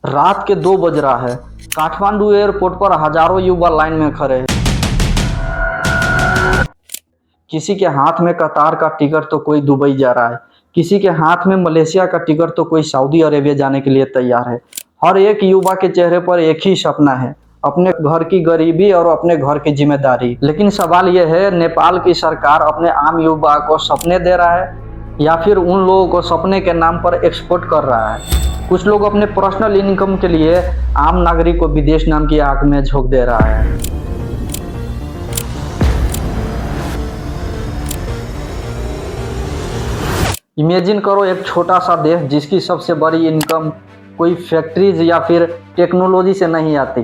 रात के 2 बज रहा है। काठमांडू एयरपोर्ट पर हजारों युवा लाइन में खड़े हैं। किसी के हाथ में कतार का टिकट तो कोई दुबई जा रहा है, किसी के हाथ में मलेशिया का टिकट तो कोई सऊदी अरेबिया जाने के लिए तैयार है। हर एक युवा के चेहरे पर एक ही सपना है, अपने घर की गरीबी और अपने घर की जिम्मेदारी। लेकिन सवाल यह है, नेपाल की सरकार अपने आम युवा को सपने दे रहा है या फिर उन लोगों को सपने के नाम पर एक्सपोर्ट कर रहा है। कुछ लोग अपने पर्सनल इनकम के लिए आम नागरिक को विदेश नाम की आग में झोंक दे रहा है। इमेजिन करो, एक छोटा सा देश जिसकी सबसे बड़ी इनकम कोई फैक्ट्रीज या फिर टेक्नोलॉजी से नहीं आती,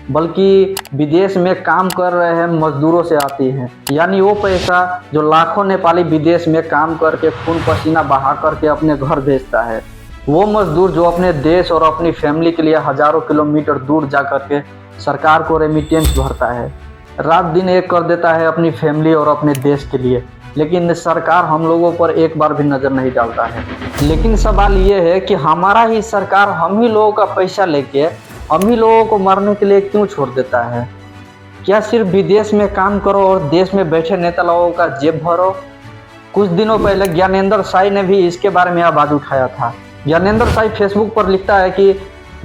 बल्कि विदेश में काम कर रहे हैं मजदूरों से आती है। यानी वो पैसा जो लाखों नेपाली विदेश में काम करके खून पसीना बहा करके अपने घर भेजता है, वो मजदूर जो अपने देश और अपनी फैमिली के लिए हजारों किलोमीटर दूर जा करके सरकार को रेमिटेंस भरता है, रात दिन एक कर देता है अपनी फैमिली और अपने देश के लिए। लेकिन सरकार हम लोगों पर एक बार भी नज़र नहीं डालता है। लेकिन सवाल ये है कि हमारा ही सरकार हम ही लोगों का पैसा लेके हम ही लोगों को मरने के लिए क्यों छोड़ देता है? क्या सिर्फ विदेश में काम करो और देश में बैठे नेता लोगों का जेब भरो? कुछ दिनों पहले ज्ञानेंद्र साई ने भी इसके बारे में आवाज़ उठाया था। ज्ञानेंद्र साई फेसबुक पर लिखता है कि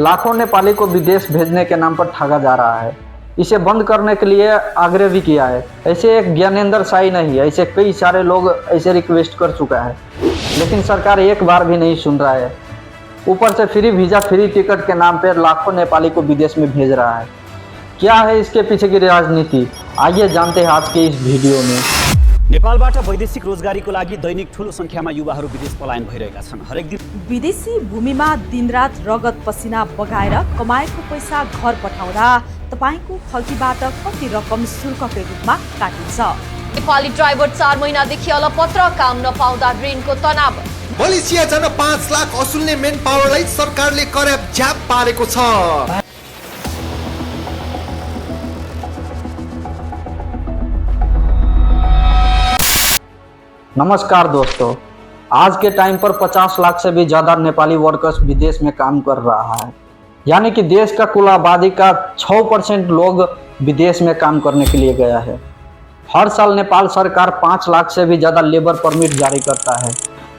लाखों नेपाली को विदेश भेजने के नाम पर ठगा जा रहा है। इसे बंद करने के लिए आग्रह भी किया है। ऐसे एक ज्ञानेंद्र साई नहीं, ऐसे कई सारे लोग ऐसे रिक्वेस्ट कर चुका है, लेकिन सरकार एक बार भी नहीं सुन रहा है। ऊपर से फ्री वीज़ा फ्री टिकट के नाम पर लाखों नेपाली को विदेश में भेज रहा है। क्या है इसके पीछे की राजनीति? आइए जानते हैं आज के इस वीडियो में। नेपालबाट वैदेशिक रोजगारीको लागि दैनिक ठूलो संख्यामा युवाहरू विदेश पलायन भइरहेका छन्। हरेक दिन विदेशी भूमिमा दिनरात रगत पसिना बगाएर कमाएको पैसा घर पठाउँदा तपाईको खल्तीबाट कति रकम शुल्कको रूपमा काटिन्छ? नेपाली ड्राइभर 4 महिनादेखि अलपत्र, काम नपाउँदा ऋणको तनाव। मलेसिया जान 5 लाख असुल्ने मेन पावरलाई सरकारले कराप झ्याप पारेको छ। नमस्कार दोस्तों, आज के टाइम पर 50 लाख से भी ज़्यादा नेपाली वर्कर्स विदेश में काम कर रहा है। यानी कि देश का कुल आबादी का 6% लोग विदेश में काम करने के लिए गया है। हर साल नेपाल सरकार 5 लाख से भी ज़्यादा लेबर परमिट जारी करता है।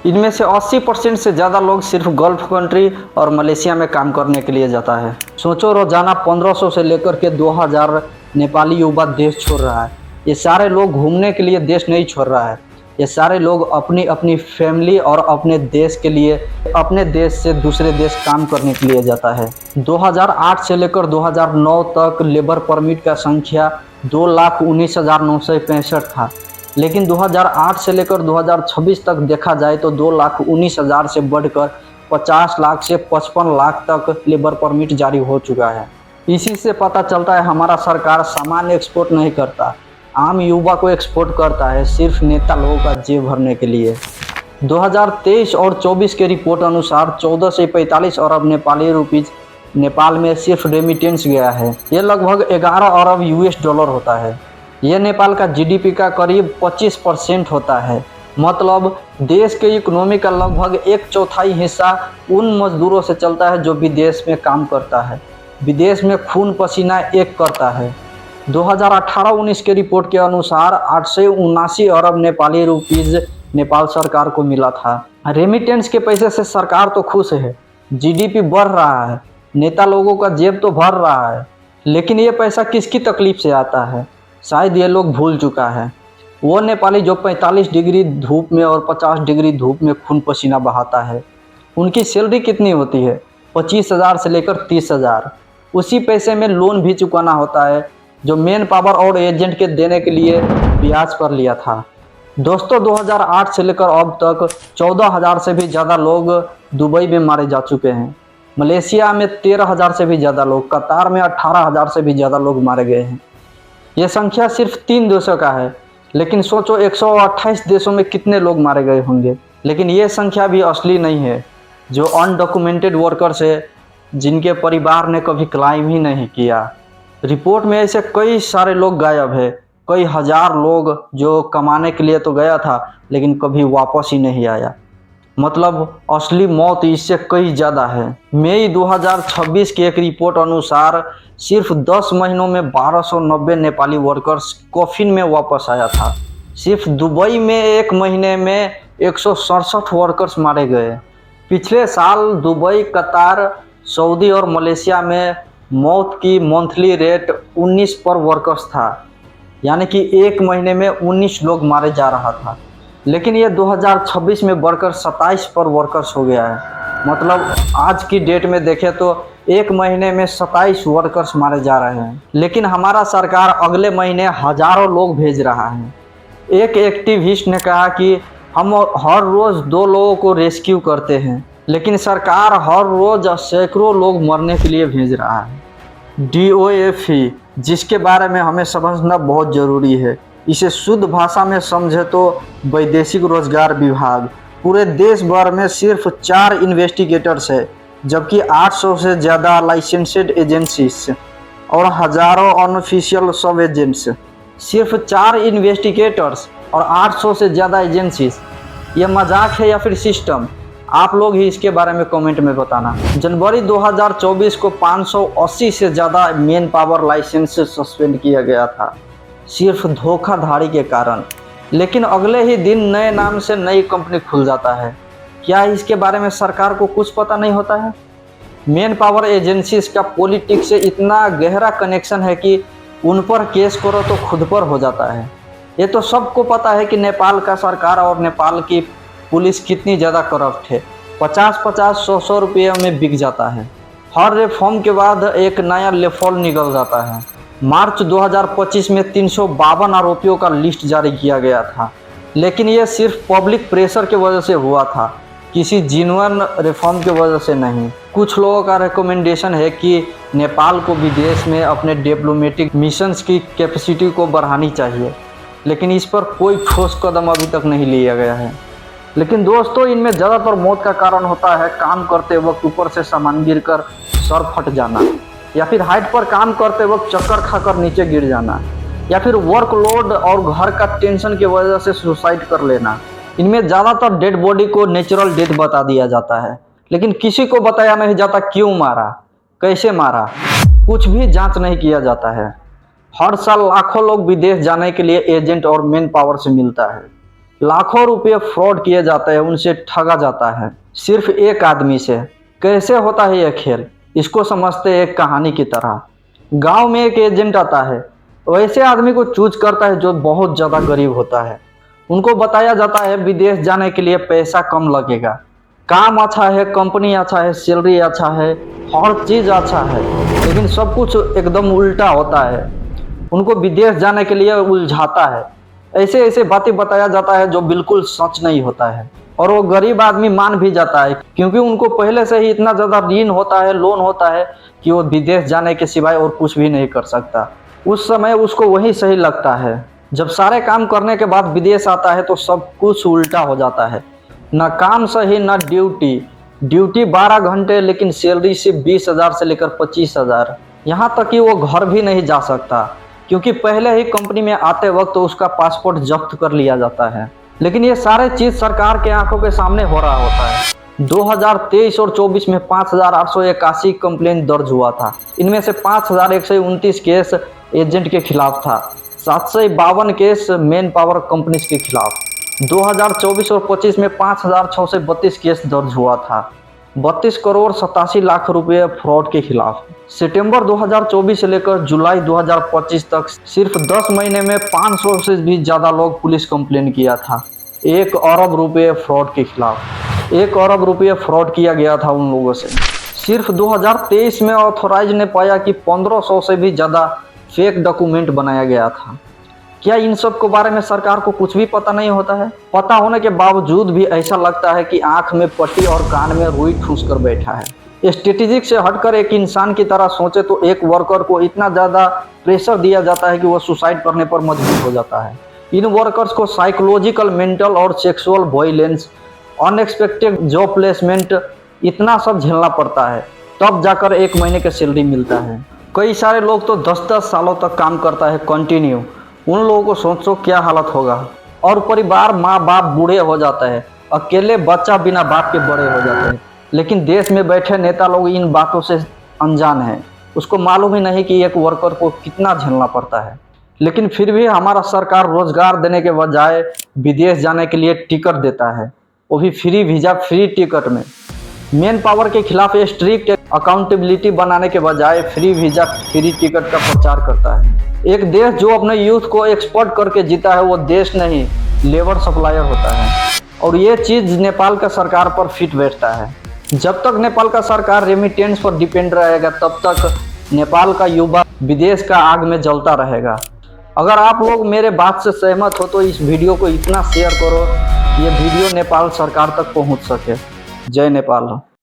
इनमें से 80% से ज़्यादा लोग सिर्फ गल्फ कंट्री और मलेशिया में काम करने के लिए जाता है। सोचो, रोजाना 1500 से लेकर के 2000 नेपाली युवा देश छोड़ रहा है। ये सारे लोग घूमने के लिए देश नहीं छोड़ रहा है, ये सारे लोग अपनी अपनी फैमिली और अपने देश के लिए अपने देश से दूसरे देश काम करने के लिए जाता है। 2008 से लेकर 2009 तक लेबर परमिट का संख्या 2,19,965 था, लेकिन 2008 से लेकर 2026 तक देखा जाए तो 2,19,000 से बढ़कर 50 लाख से 55 लाख तक लेबर परमिट जारी हो चुका है। इसी से पता चलता है हमारा सरकार सामान एक्सपोर्ट नहीं करता, आम युवा को एक्सपोर्ट करता है, सिर्फ नेता लोगों का जेब भरने के लिए। 2023 और 24 के रिपोर्ट अनुसार 14 से 45 अरब नेपाली रुपीज नेपाल में सिर्फ रेमिटेंस गया है। ये लगभग 11 अरब US डॉलर होता है। ये नेपाल का GDP का करीब 25% होता है। मतलब देश के इकोनॉमी का लगभग 1/4 हिस्सा उन मजदूरों से चलता है जो विदेश में काम करता है, विदेश में खून पसीना एक करता है। 2018-19 के रिपोर्ट के अनुसार 879 अरब नेपाली रुपीज नेपाल सरकार को मिला था। रेमिटेंस के पैसे से सरकार तो खुश है, GDP बढ़ रहा है, नेता लोगों का जेब तो भर रहा है, लेकिन ये पैसा किसकी तकलीफ से आता है? शायद ये लोग भूल चुका है। वो नेपाली जो 45 डिग्री धूप में और 50 डिग्री धूप में खून पसीना बहाता है, उनकी सैलरी कितनी होती है? 25,000 से लेकर 30,000। उसी पैसे में लोन भी चुकाना होता है जो मेन पावर और एजेंट के देने के लिए ब्याज पर लिया था। दोस्तों, 2008 से लेकर अब तक 14,000 से भी ज़्यादा लोग दुबई में मारे जा चुके हैं। मलेशिया में 13,000 से भी ज़्यादा लोग, कतार में 18,000 से भी ज़्यादा लोग मारे गए हैं। ये संख्या सिर्फ 3 देशों का है, लेकिन सोचो 128 देशों में कितने लोग मारे गए होंगे। लेकिन ये संख्या भी असली नहीं है। जो अनडॉक्यूमेंटेड वर्कर्स है, जिनके परिवार ने कभी क्लाइम ही नहीं किया। रिपोर्ट में ऐसे कई सारे लोग गायब है, कई हजार लोग जो कमाने के लिए तो गया था लेकिन कभी वापस ही नहीं आया। मतलब असली मौत इससे कई ज़्यादा है। मई 2026 की एक रिपोर्ट अनुसार सिर्फ 10 महीनों में 1290 नेपाली वर्कर्स कॉफिन में वापस आया था। सिर्फ दुबई में एक महीने में 167 वर्कर्स मारे गए। पिछले साल दुबई, कतार, सऊदी और मलेशिया में मौत की मंथली रेट 19 पर वर्कर्स था, यानी कि एक महीने में 19 लोग मारे जा रहा था। लेकिन ये 2026 में बढ़कर 27 पर वर्कर्स हो गया है। मतलब आज की डेट में देखें तो एक महीने में 27 वर्कर्स मारे जा रहे हैं। लेकिन हमारा सरकार अगले महीने हज़ारों लोग भेज रहा है। एक एक्टिविस्ट ने कहा कि हम हर रोज़ 2 लोगों को रेस्क्यू करते हैं, लेकिन सरकार हर रोज़ सैकड़ों लोग मरने के लिए भेज रहा है। DOFE, जिसके बारे में हमें समझना बहुत ज़रूरी है। इसे शुद्ध भाषा में समझे तो वैदेशिक रोजगार विभाग। पूरे देश भर में सिर्फ 4 इन्वेस्टिगेटर्स है, जबकि 800 से ज़्यादा लाइसेंसेड एजेंसीज और हज़ारों अनऑफिशियल सब एजेंट्स। सिर्फ 4 इन्वेस्टिगेटर्स और 800 से ज़्यादा एजेंसीज, ये मजाक है या फिर सिस्टम? आप लोग ही इसके बारे में कमेंट में बताना। जनवरी 2024 को 580 से ज़्यादा मेन पावर लाइसेंस सस्पेंड किया गया था, सिर्फ धोखाधड़ी के कारण। लेकिन अगले ही दिन नए नाम से नई कंपनी खुल जाता है। क्या इसके बारे में सरकार को कुछ पता नहीं होता है? मेन पावर एजेंसीज का पॉलिटिक्स से इतना गहरा कनेक्शन है कि उन पर केस करो तो खुद पर हो जाता है। ये तो सबको पता है कि नेपाल का सरकार और नेपाल की पुलिस कितनी ज़्यादा करप्ट है। 50-50, 100-100 रुपये में बिक जाता है। हर रिफॉर्म के बाद एक नया लेफॉल निकल जाता है। मार्च 2025 में 352 आरोपियों का लिस्ट जारी किया गया था, लेकिन ये सिर्फ पब्लिक प्रेशर की वजह से हुआ था, किसी जिन्युइन रिफॉर्म की वजह से नहीं। कुछ लोगों का रिकमेंडेशन है कि नेपाल को विदेश में अपने डिप्लोमेटिक मिशंस की कैपेसिटी को बढ़ानी चाहिए, लेकिन इस पर कोई ठोस कदम अभी तक नहीं लिया गया है। लेकिन दोस्तों, इनमें ज़्यादातर मौत का कारण होता है काम करते वक्त ऊपर से सामान गिरकर सर फट जाना, या फिर हाइट पर काम करते वक्त चक्कर खाकर नीचे गिर जाना, या फिर वर्कलोड और घर का टेंशन की वजह से सुसाइड कर लेना। इनमें ज़्यादातर डेड बॉडी को नेचुरल डेथ बता दिया जाता है, लेकिन किसी को बताया नहीं जाता क्यों मारा, कैसे मारा, कुछ भी जांच नहीं किया जाता है। हर साल लाखों लोग विदेश जाने के लिए एजेंट और मेन पावर से मिलता है। लाखों रुपये फ्रॉड किए जाते हैं, उनसे ठगा जाता है सिर्फ एक आदमी से। कैसे होता है यह खेल, इसको समझते हैं एक कहानी की तरह। गांव में एक एजेंट आता है, वैसे आदमी को चूज करता है जो बहुत ज़्यादा गरीब होता है। उनको बताया जाता है विदेश जाने के लिए पैसा कम लगेगा, काम अच्छा है, कंपनी अच्छा है, सैलरी अच्छा है, हर चीज़ अच्छा है, लेकिन सब कुछ एकदम उल्टा होता है। उनको विदेश जाने के लिए उलझाता है। ऐसे ऐसे बातें बताया जाता है जो बिल्कुल सच नहीं होता है, और वो गरीब आदमी मान भी जाता है, क्योंकि उनको पहले से ही इतना ज़्यादा ऋण होता है, लोन होता है कि वो विदेश जाने के सिवाय और कुछ भी नहीं कर सकता। उस समय उसको वही सही लगता है। जब सारे काम करने के बाद विदेश आता है तो सब कुछ उल्टा हो जाता है। न काम सही, न ड्यूटी 12 घंटे, लेकिन सैलरी सिर्फ 20,000 से लेकर 25,000। यहाँ तक कि वो घर भी नहीं जा सकता, क्योंकि पहले ही कंपनी में आते वक्त तो उसका पासपोर्ट जब्त कर लिया जाता है। लेकिन ये सारे चीज़ सरकार के आंखों के सामने हो रहा होता है। 2023 और 24 में 5,881 कंप्लेंट दर्ज हुआ था। इनमें से 5,129 केस एजेंट के खिलाफ था, 752 केस मेन पावर कंपनीज के खिलाफ। 2024 और 25 में 5,632 केस दर्ज हुआ था, 32 करोड़ 87 लाख रुपए फ्रॉड के खिलाफ। सितंबर 2024 से लेकर जुलाई 2025 तक सिर्फ 10 महीने में 500 से भी ज़्यादा लोग पुलिस कंप्लेन किया था। 1 अरब रुपये फ्रॉड के खिलाफ, 1 अरब रुपये फ्रॉड किया गया था उन लोगों से। सिर्फ 2023 में ऑथोराइज ने पाया कि 1500 से भी ज़्यादा फेक डॉक्यूमेंट बनाया गया था। क्या इन सब के बारे में सरकार को कुछ भी पता नहीं होता है? पता होने के बावजूद भी ऐसा लगता है कि आंख में पट्टी और कान में रुई ठूस कर बैठा है। स्ट्रेटेजिक से हटकर एक इंसान की तरह सोचे तो एक वर्कर को इतना ज़्यादा प्रेशर दिया जाता है कि वह सुसाइड करने पर मजबूर हो जाता है। इन वर्कर्स को साइकोलॉजिकल, मेंटल और sexual violence, unexpected job placement, इतना सब झेलना पड़ता है, तब जाकर 1 महीने की सैलरी मिलता है। कई सारे लोग तो 10-10 सालों तक काम करता है कंटिन्यू। उन लोगों को सोचो क्या हालत होगा। और परिवार, माँ बाप बूढ़े हो जाता है, अकेले बच्चा बिना बाप के बड़े हो जाते हैं, लेकिन देश में बैठे नेता लोग इन बातों से अनजान हैं। उसको मालूम ही नहीं कि एक वर्कर को कितना झेलना पड़ता है। लेकिन फिर भी हमारा सरकार रोजगार देने के बजाय विदेश जाने के लिए टिकट देता है, वो भी फ्री वीजा फ्री टिकट में। मेन पावर के खिलाफ स्ट्रिक्ट अकाउंटेबिलिटी बनाने के बजाय फ्री वीजा फ्री टिकट का प्रचार करता है। एक देश जो अपने यूथ को एक्सपोर्ट करके जीता है वो देश नहीं, लेबर सप्लायर होता है। और ये चीज़ नेपाल का सरकार पर फिट बैठता है। जब तक नेपाल का सरकार रेमिटेंस पर डिपेंड रहेगा तब तक नेपाल का युवा विदेश का आग में जलता रहेगा। अगर आप लोग मेरे बात से सहमत हो तो इस वीडियो को इतना शेयर करो, ये वीडियो नेपाल सरकार तक पहुंच सके। जय नेपाल।